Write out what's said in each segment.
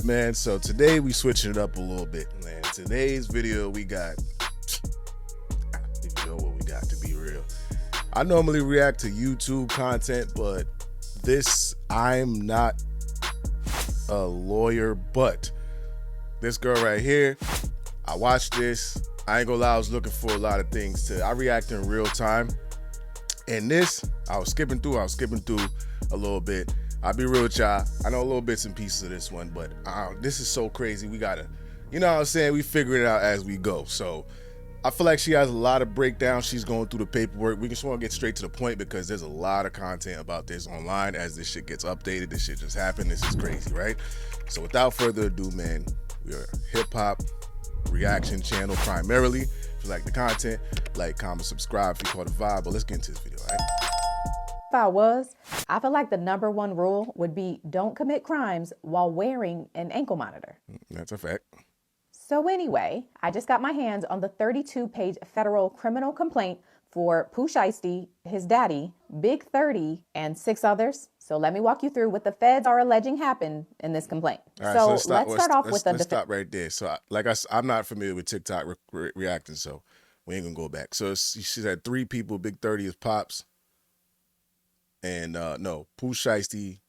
right, man. So today we switching it up a little bit, man. Today's video we got, I don't even know what we got, to be real. I normally react to YouTube content, but I'm not a lawyer, but this girl right here, I watched this. I ain't gonna lie, I was looking for a lot of things I react in real time. And this, I was skipping through a little bit. I'll be real with y'all. I know a little bits and pieces of this one, but this is so crazy. We gotta, you know what I'm saying? We figure it out as we go. So I feel like she has a lot of breakdowns. She's going through the paperwork. We just want to get straight to the point because there's a lot of content about this online as this shit gets updated. This shit just happened. This is crazy, right? So without further ado, man, we're a hip-hop reaction channel primarily. If you like the content, like, comment, subscribe if you caught the vibe. But let's get into this video, all right? I feel like the #1 rule would be don't commit crimes while wearing an ankle monitor. That's a fact. So anyway, I just got my hands on the 32-page federal criminal complaint for Pooh Shiesty, his daddy, Big 30, and 6 others. So let me walk you through what the feds are alleging happened in this complaint. All right, let's start off with let's stop right there. So I'm not familiar with TikTok reacting, so we ain't gonna go back. So she said 3 people, Big 30 is Pops. And no, Pooh Shiesty,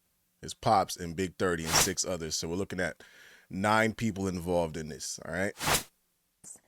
his Pops, and Big 30 and 6 others. So we're looking at 9 people involved in this, all right?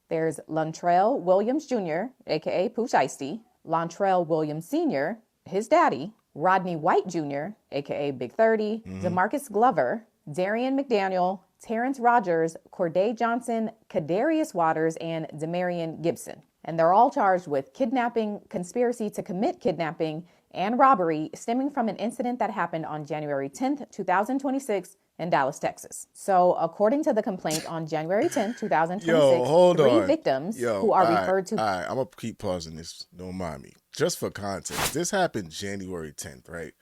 There's Lontrell Williams Jr., a.k.a. Pooh Shiesty, Lontrell Williams Sr., his daddy, Rodney White Jr., a.k.a. Big 30, DeMarcus Glover, Darian McDaniel, Terrence Rogers, Corday Johnson, Kadarius Waters, and Demarion Gibson. And they're all charged with kidnapping, conspiracy to commit kidnapping, and robbery stemming from an incident that happened on January 10th, 2026 in Dallas, Texas. So according to the complaint, on January 10th, 2026, 3 victims who are referred to... All right, I'm going to keep pausing this. Don't mind me. Just for context, this happened January 10th, right?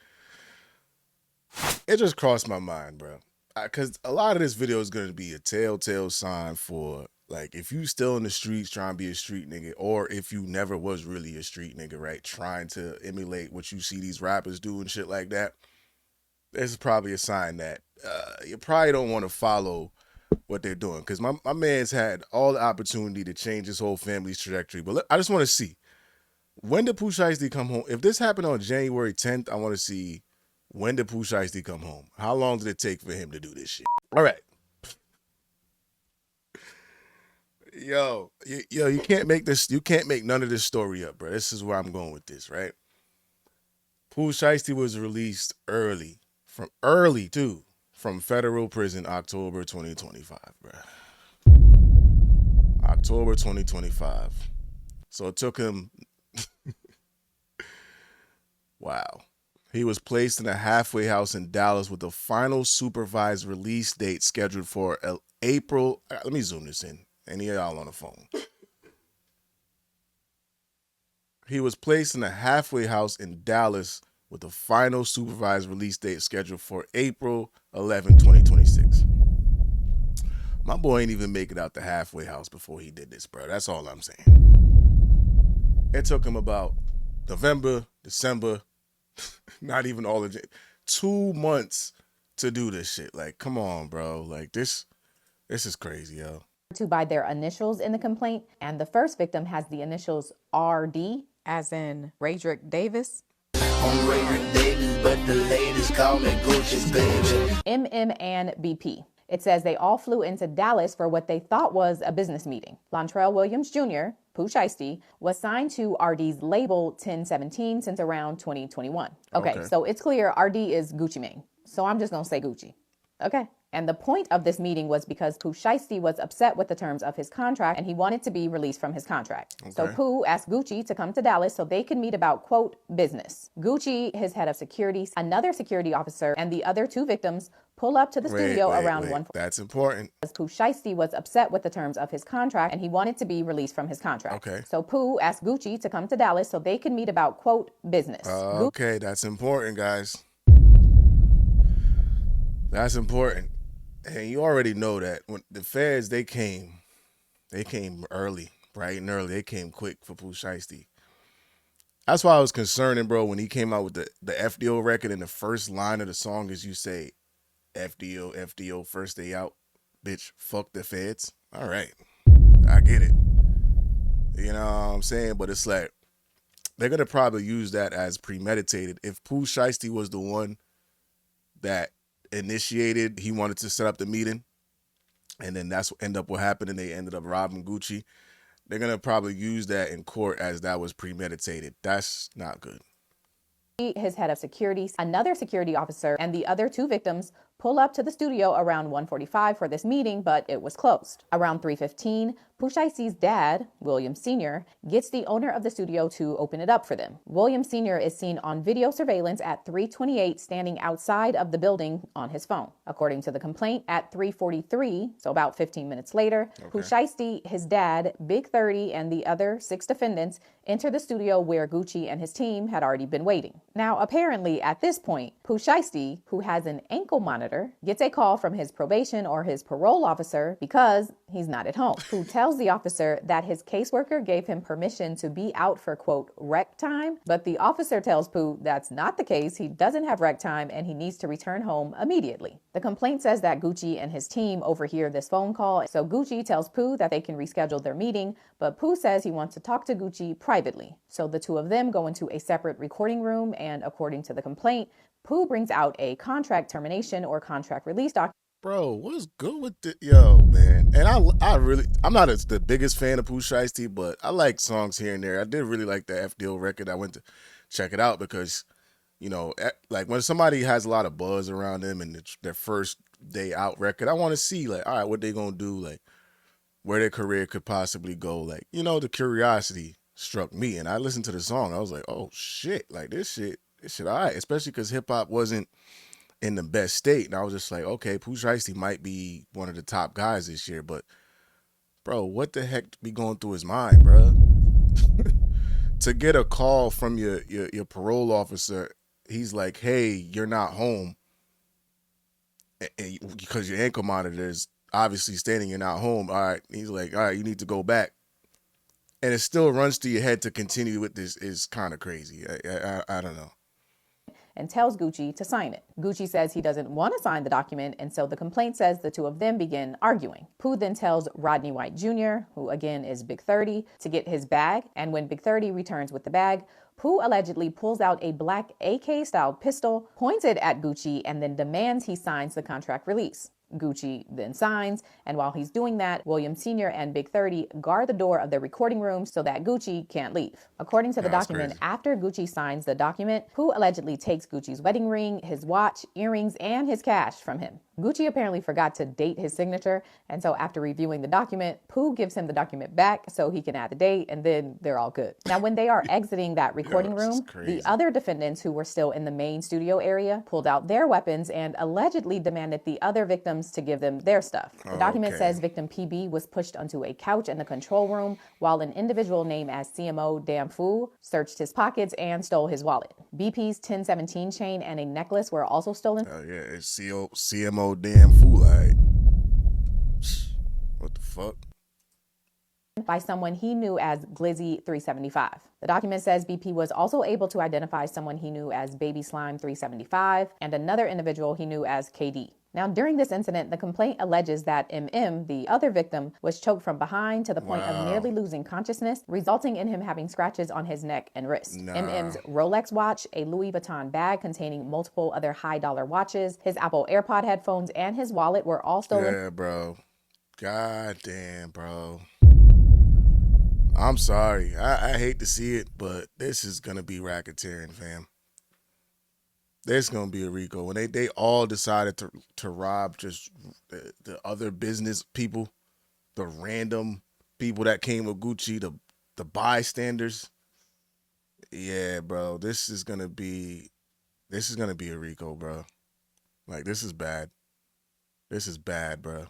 It just crossed my mind, bro. Because a lot of this video is going to be a telltale sign for... like, if you still in the streets trying to be a street nigga, or if you never was really a street nigga, right, trying to emulate what you see these rappers do and shit like that, this is probably a sign that you probably don't want to follow what they're doing. Because my man's had all the opportunity to change his whole family's trajectory. But I just want to see, when did Pooh Shiesty come home? If this happened on January 10th, I want to see, when did Pooh Shiesty come home? How long did it take for him to do this shit? All right. Yo, you can't make this. You can't make none of this story up, bro. This is where I'm going with this, right? Pooh Shiesty was released from federal prison October 2025, bro. October 2025. So it took him. Wow. He was placed in a halfway house in Dallas with the final supervised release date scheduled for April. Let me zoom this in. Any of y'all on the phone. He was placed in a halfway house in Dallas with the final supervised release date scheduled for April 11, 2026. My boy ain't even make it out the halfway house before he did this, bro. That's all I'm saying. It took him about November, December, not even all of it, 2 months to do this shit. Like, come on, bro. Like, this is crazy, yo. To by their initials in the complaint, and the first victim has the initials RD, as in Raydrick Davis. I'm Raydrick Davis, but the ladies call me Gucci's baby. MM and BP. It says they all flew into Dallas for what they thought was a business meeting. Lontrell Williams Jr., Pooh Shiesty, was signed to RD's label 1017 since around 2021. Okay, so it's clear RD is Gucci Mane. So I'm just gonna say Gucci. Okay. And the point of this meeting was because Pooh Shiesty was upset with the terms of his contract and he wanted to be released from his contract. Okay. So Pooh asked Gucci to come to Dallas so they could meet about, quote, business. Gucci, his head of security, another security officer, and the other 2 victims pull up to the studio around 1. That's important. Pooh Shiesty was upset with the terms of his contract and he wanted to be released from his contract. Okay. So Pooh asked Gucci to come to Dallas so they could meet about, quote, business. Okay, that's important, guys. That's important. And you already know that when the feds, they came early, bright and early. They came quick for Pooh Shiesty. That's why I was concerning, bro, when he came out with the FDO record and the first line of the song is you say, FDO, first day out. Bitch, fuck the feds. All right. I get it. You know what I'm saying? But it's like, they're going to probably use that as premeditated. If Pooh Shiesty was the one that initiated, he wanted to set up the meeting, and then that's what ended up what happened, and they ended up robbing Gucci, they're going to probably use that in court as that was premeditated. That's not good. His head of security, another security officer, and the other two victims pull up to the studio around 1:45 for this meeting, but it was closed. Around 3:15, Pooh Shiesty's dad, William Sr., gets the owner of the studio to open it up for them. William Sr. is seen on video surveillance at 3:28 standing outside of the building on his phone. According to the complaint, at 3:43, so about 15 minutes later, Pooh Shiesty, his dad, Big 30, and the other 6 defendants enter the studio where Gucci and his team had already been waiting. Now, apparently, at this point, Pooh Shiesty, who has an ankle monitor, gets a call from his probation or his parole officer because he's not at home. Pooh tells the officer that his caseworker gave him permission to be out for, quote, rec time, but the officer tells Pooh that's not the case. He doesn't have rec time and he needs to return home immediately. The complaint says that Gucci and his team overhear this phone call, so Gucci tells Pooh that they can reschedule their meeting, but Pooh says he wants to talk to Gucci privately. So the two of them go into a separate recording room, and according to the complaint, Pooh brings out a contract termination or contract release document. Bro, what's good with the yo, man? And I'm not the biggest fan of Pooh Shiesty, but I like songs here and there. I did really like the FDO record. I went to check it out because, you know, like when somebody has a lot of buzz around them and it's their first day out record, I want to see like, all right, what they gonna do, like where their career could possibly go. Like, you know, the curiosity struck me, and I listened to the song. I was like, oh shit, like this shit all right, especially because hip hop wasn't in the best state. And I was just like, okay, Pooh Shiesty might be one of the top guys this year, but bro, what the heck be going through his mind, bro? To get a call from your parole officer, he's like, hey, you're not home, and because your ankle monitor is obviously stating you're not home. All right, he's like, all right, you need to go back. And it still runs through your head to continue with this is kind of crazy. I don't know. And tells Gucci to sign it. Gucci says he doesn't want to sign the document, and so the complaint says the two of them begin arguing. Pooh then tells Rodney White Jr., who again is Big 30, to get his bag, and when Big 30 returns with the bag, Pooh allegedly pulls out a black AK-style pistol, points it at Gucci, and then demands he signs the contract release. Gucci then signs, and while he's doing that, William Sr. and Big 30 guard the door of the recording room so that Gucci can't leave. According to the document, crazy. after Gucci signs the document, Pooh allegedly takes Gucci's wedding ring, his watch, earrings, and his cash from him. Gucci apparently forgot to date his signature, and so after reviewing the document, Pooh gives him the document back so he can add the date, and then they're all good. Now, when they are exiting that recording room, the other defendants who were still in the main studio area pulled out their weapons and allegedly demanded the other victims to give them their stuff. The document says victim PB was pushed onto a couch in the control room while an individual named as CMO Damn Fool searched his pockets and stole his wallet. BP's 1017 chain and a necklace were also stolen. Oh yeah, it's CMO Damn Fool, all right. What the fuck? By someone he knew as Glizzy 375. The document says BP was also able to identify someone he knew as Baby Slime 375 and another individual he knew as KD. Now, during this incident, the complaint alleges that MM, the other victim, was choked from behind to the point of nearly losing consciousness, resulting in him having scratches on his neck and wrist. MM's Rolex watch, a Louis Vuitton bag containing multiple other high-dollar watches, his Apple AirPod headphones, and his wallet were all stolen. Yeah, bro. God damn, bro. I'm sorry. I hate to see it, but this is going to be racketeering, fam. There's going to be a RICO. When they all decided to rob just the other business people, the random people that came with Gucci, the bystanders. Yeah, bro, this is going to be a RICO, bro. Like, this is bad. This is bad, bro.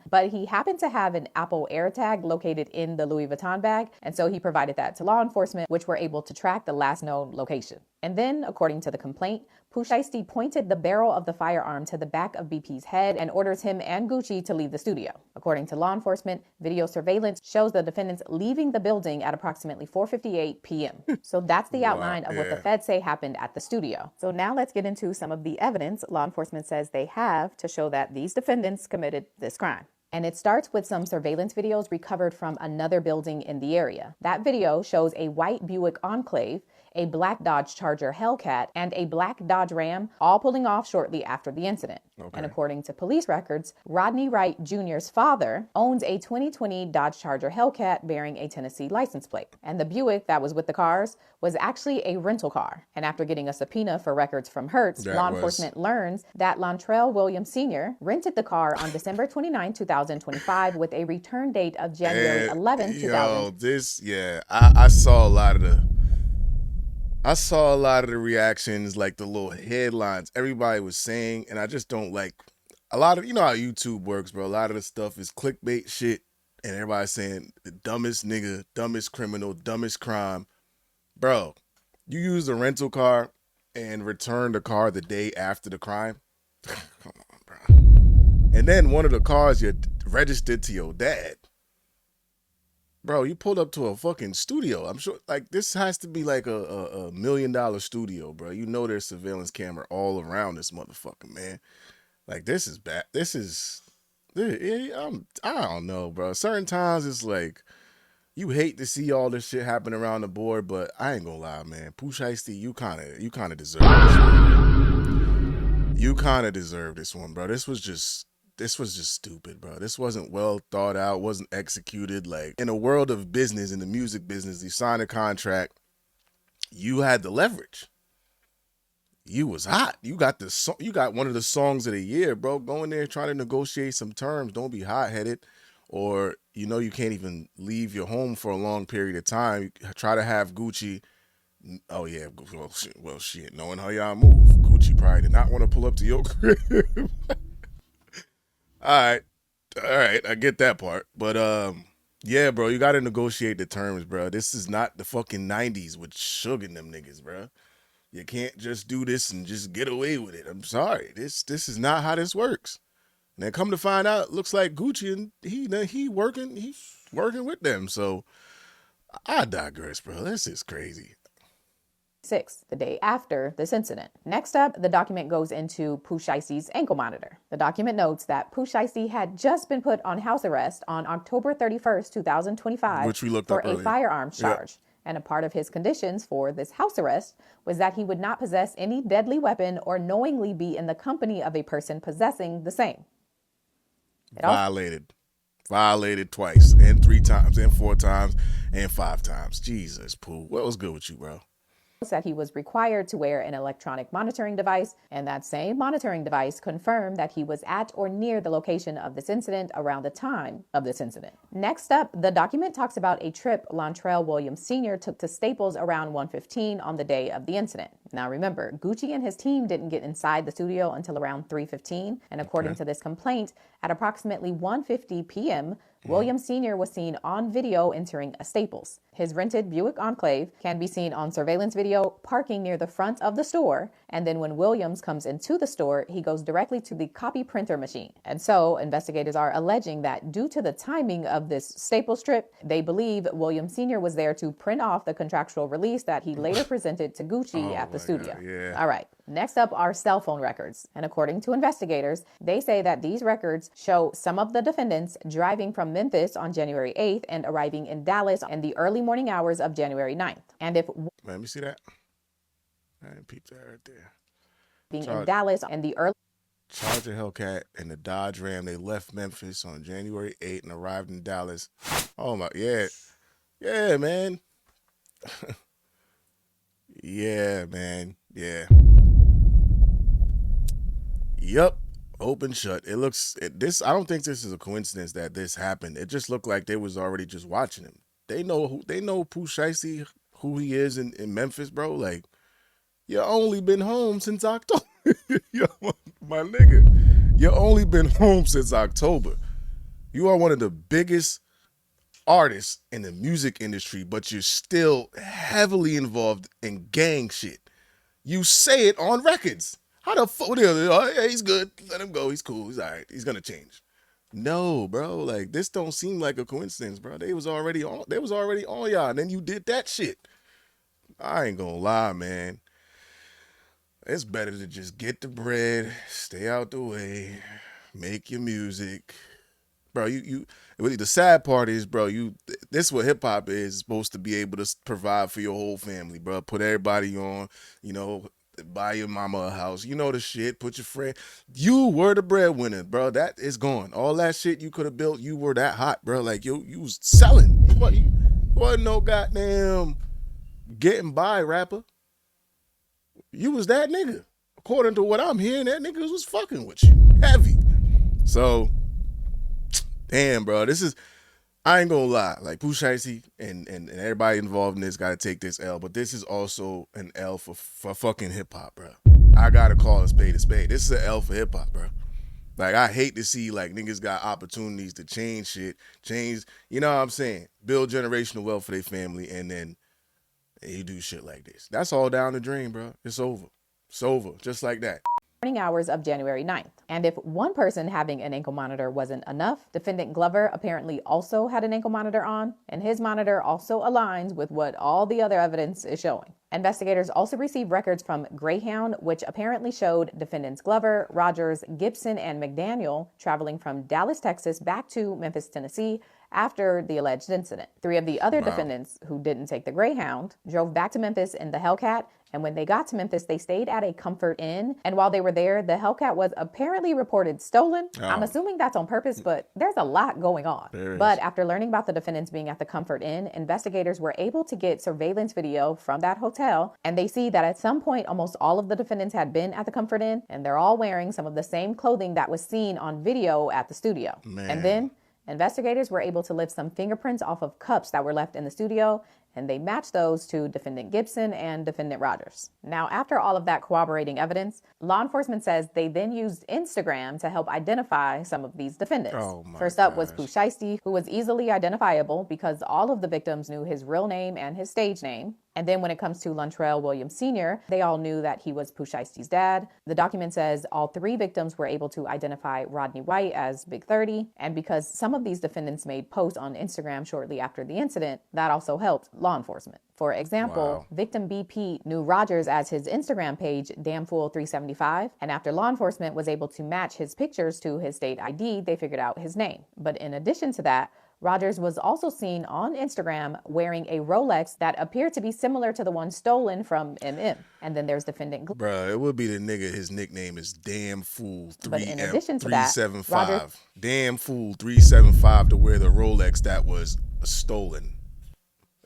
But he happened to have an Apple AirTag located in the Louis Vuitton bag, and so he provided that to law enforcement, which were able to track the last known location. And then, according to the complaint, Pooh Shiesty pointed the barrel of the firearm to the back of BP's head and orders him and Gucci to leave the studio. According to law enforcement, video surveillance shows the defendants leaving the building at approximately 4:58 p.m. So that's the outline of what the feds say happened at the studio. So now let's get into some of the evidence law enforcement says they have to show that these defendants committed this crime. And it starts with some surveillance videos recovered from another building in the area. That video shows a white Buick Enclave, a black Dodge Charger Hellcat, and a black Dodge Ram, all pulling off shortly after the incident. Okay. And according to police records, Rodney Wright Jr.'s father owns a 2020 Dodge Charger Hellcat bearing a Tennessee license plate. And the Buick that was with the cars was actually a rental car. And after getting a subpoena for records from Hertz, law enforcement learns that Lontrell Williams Sr. rented the car on December 29, 2025 with a return date of January 11, 2000. I saw a lot of the reactions, like the little headlines everybody was saying, and I just don't like a lot of, you know how YouTube works, bro. A lot of the stuff is clickbait shit, and everybody's saying the dumbest nigga, dumbest criminal, dumbest crime. Bro, you use a rental car and return the car the day after the crime? Come on, bro. And then one of the cars you registered to your dad. Bro, you pulled up to a fucking studio. I'm sure, like, this has to be like a $1 million studio, bro. You know there's surveillance camera all around this motherfucker, man. Like, this is bad. I don't know, bro. Certain times it's like, you hate to see all this shit happen around the board, but I ain't gonna lie, man. Pooh Shiesty, you kind of deserve this one. You kind of deserve this one, bro. This was just stupid, bro. This wasn't well thought out, wasn't executed. Like, in a world of business, in the music business, you sign a contract, you had the leverage. You was hot. You got one of the songs of the year, bro. Go in there trying to negotiate some terms. Don't be hot-headed, or you can't even leave your home for a long period of time. Try to have Gucci. Oh yeah, well shit. Knowing how y'all move, Gucci probably did not want to pull up to your crib. All right, I get that part. But yeah, bro, you gotta negotiate the terms, bro. This is not the fucking 90s with Suge and them niggas, bro. You can't just do this and just get away with it. I'm sorry. This is not how this works. And then come to find out, it looks like Gucci and he's working with them. So I digress, bro. This is crazy. 6, the day after this incident. Next up, the document goes into Pooh Shiesty's ankle monitor. The document notes that Pooh Shiesty had just been put on house arrest on October 31st, 2025, which we looked for up earlier. A firearms charge. Yep. And a part of his conditions for this house arrest was that he would not possess any deadly weapon or knowingly be in the company of a person possessing the same. Violated twice, and 3 times, and 4 times, and 5 times. Jesus, Pooh. What was good with you, bro? That he was required to wear an electronic monitoring device, and that same monitoring device confirmed that he was at or near the location of this incident around the time of this incident. Next up, the document talks about a trip Lontrell Williams Sr. took to Staples around 1:15 on the day of the incident. Now remember, Gucci and his team didn't get inside the studio until around 3:15, and according to this complaint, at approximately 1:50 p.m., Williams Sr. was seen on video entering a Staples. His rented Buick Enclave can be seen on surveillance video parking near the front of the store, and then when Williams comes into the store, he goes directly to the copy printer machine. And so investigators are alleging that due to the timing of this Staples trip, they believe Williams Sr. was there to print off the contractual release that he later presented to Gucci at the studio. God, yeah. All right. Next up are cell phone records. And according to investigators, they say that these records show some of the defendants driving from Memphis on January 8th and arriving in Dallas in the early morning hours of January 9th. And if... Let me see that. I didn't peep that right there. Being in Dallas in the early... Charger Hellcat and the Dodge Ram, they left Memphis on January 8th and arrived in Dallas. Oh my... Yeah. Yeah, man. Yeah, man. Yeah. Yup. Open shut. It looks I don't think this is a coincidence that this happened. It just looked like they was already just watching him. They know Pooh Shiesty, who he is in Memphis, bro. Like, you only been home since October. Yo, my nigga. You only been home since October. You are one of the biggest artists in the music industry, but you're still heavily involved in gang shit. You say it on records. How the fuck? Oh, yeah, he's good. Let him go. He's cool. He's all right. He's gonna change. No, bro. Like this don't seem like a coincidence, bro. They was already on. They was already on y'all. And then you did that shit. I ain't gonna lie, man. It's better to just get the bread, stay out the way, make your music, bro. The sad part is, bro. This is what hip hop is supposed to be able to provide for your whole family, bro. Put everybody on, buy your mama a house, the shit. Put your friend. You were the breadwinner, bro. That is gone. All that shit you could have built, you were that hot, bro. Like you was selling. You wasn't no goddamn getting by rapper. You was that nigga. According to what I'm hearing, that nigga was fucking with you. Heavy. So, damn, bro. I ain't gonna lie. Like, Pooh Shiesty and everybody involved in this got to take this L. But this is also an L for fucking hip-hop, bro. I got to call a spade a spade. This is an L for hip-hop, bro. Like, I hate to see, like, niggas got opportunities to change shit. You know what I'm saying? Build generational wealth for their family, and then you do shit like this. That's all down the drain, bro. It's over. It's over. Just like that. Morning hours of January 9th. And if one person having an ankle monitor wasn't enough, defendant Glover apparently also had an ankle monitor on, and his monitor also aligns with what all the other evidence is showing. Investigators also received records from Greyhound, which apparently showed defendants Glover, Rogers, Gibson, and McDaniel traveling from Dallas, Texas back to Memphis, Tennessee after the alleged incident. 3 of the other defendants who didn't take the Greyhound drove back to Memphis in the Hellcat, and when they got to Memphis, they stayed at a Comfort Inn. And while they were there, the Hellcat was apparently reported stolen. I'm assuming that's on purpose, but there's a lot going on. But after learning about the defendants being at the Comfort Inn, investigators were able to get surveillance video from that hotel, and they see that at some point, almost all of the defendants had been at the Comfort Inn, and they're all wearing some of the same clothing that was seen on video at the studio. And then investigators were able to lift some fingerprints off of cups that were left in the studio, and they matched those to defendant Gibson and defendant Rogers. Now, after all of that corroborating evidence, law enforcement says they then used Instagram to help identify some of these defendants. First up was Pooh Shiesty, who was easily identifiable because all of the victims knew his real name and his stage name. And then when it comes to Lontrell Williams Sr., they all knew that he was Pooh Shiesty's dad. The document says all 3 victims were able to identify Rodney White as Big 30. And because some of these defendants made posts on Instagram shortly after the incident, that also helped law enforcement. For example, victim BP knew Rogers as his Instagram page, Damnfool375. And after law enforcement was able to match his pictures to his state ID, they figured out his name. But in addition to that, Rogers was also seen on Instagram wearing a Rolex that appeared to be similar to the one stolen from MM. And then there's defendant Bruh, it would be the nigga, his nickname is Damn Fool 375. Rogers, Damn Fool 375 to wear the Rolex that was stolen.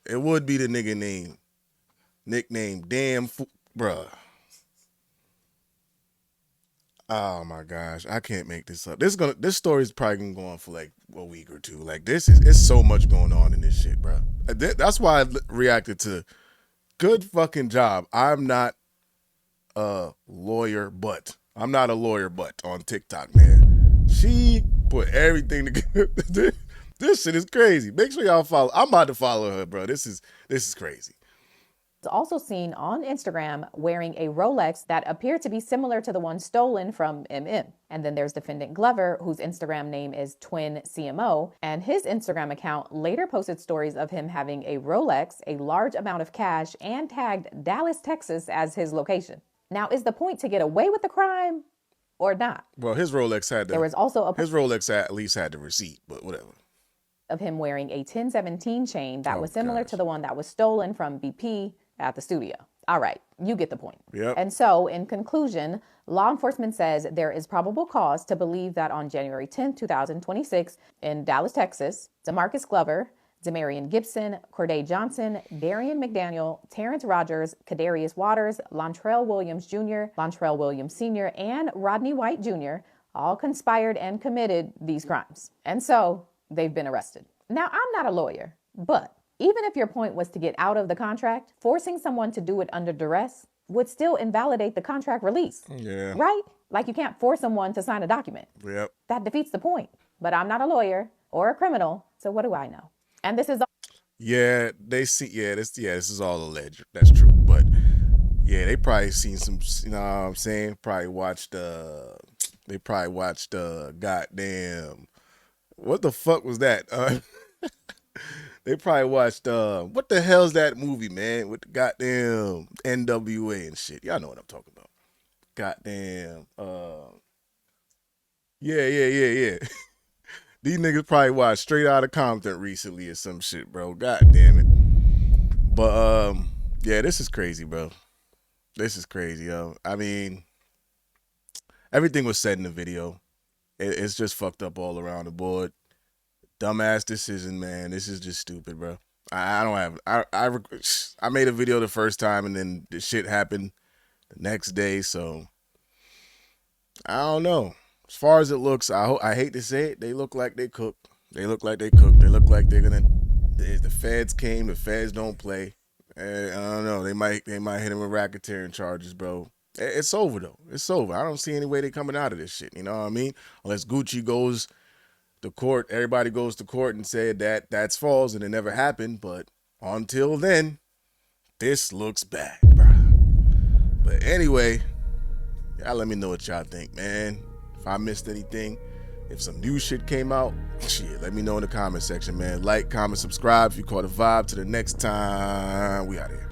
It would be the nigga nickname Damn Fool, bruh. Oh my gosh, I can't make this up. This story is probably gonna go on for like a week or two. Like it's so much going on in this shit, bro. That's why I reacted to. Good fucking job. I'm not a lawyer, but on TikTok, man. She put everything together. This shit is crazy. Make sure y'all follow. I'm about to follow her, bro. This is crazy. Also seen on Instagram wearing a Rolex that appeared to be similar to the one stolen from MM. And then there's defendant Glover, whose Instagram name is Twin CMO, and his Instagram account later posted stories of him having a Rolex, a large amount of cash, and tagged Dallas, Texas as his location. Now, is the point to get away with the crime or not? Well, his Rolex had his Rolex at least had the receipt, but whatever. Of him wearing a 1017 chain that was similar to the one that was stolen from BP at the studio. All right, you get the point. Yep. And so, in conclusion, law enforcement says there is probable cause to believe that on January 10, 2026, in Dallas, Texas, DeMarcus Glover, Demarion Gibson, Corday Johnson, Darian McDaniel, Terrence Rogers, Kadarius Waters, Lontrell Williams Jr., Lontrell Williams Sr., and Rodney White Jr. all conspired and committed these crimes. And so, they've been arrested. Now, I'm not a lawyer, but even if your point was to get out of the contract, forcing someone to do it under duress would still invalidate the contract release. Yeah. Right? Like you can't force someone to sign a document. Yep. That defeats the point. But I'm not a lawyer or a criminal, so what do I know? And this is all. Yeah, this is all alleged. That's true. But Yeah, they probably seen some, you know what I'm saying? Probably watched, they probably watched, goddamn, what the fuck was that? They probably watched, what the hell's that movie, man? With the goddamn NWA and shit. Y'all know what I'm talking about. Goddamn, yeah. These niggas probably watched Straight Outta Compton recently or some shit, bro. God damn it. But, yeah, this is crazy, bro. This is crazy, yo. I mean, everything was said in the video. It's just fucked up all around the board. Dumbass decision, man. This is just stupid, bro. I don't have. I made a video the first time, and then the shit happened the next day. So I don't know. As far as it looks, I hate to say it, they look like they cooked. They look like they cooked. They look like they're gonna. The feds came. The feds don't play. I don't know. They might hit him with racketeering charges, bro. It's over though. It's over. I don't see any way they coming out of this shit. You know what I mean? Unless Gucci goes to court, everybody goes to court and said that that's false and it never happened. But until then, this looks bad, bro. But anyway, y'all let me know what y'all think, man. If I missed anything, if some new shit came out, shit, let me know in the comment section, man. Like, comment, subscribe if you caught a vibe. To the next time, we out here.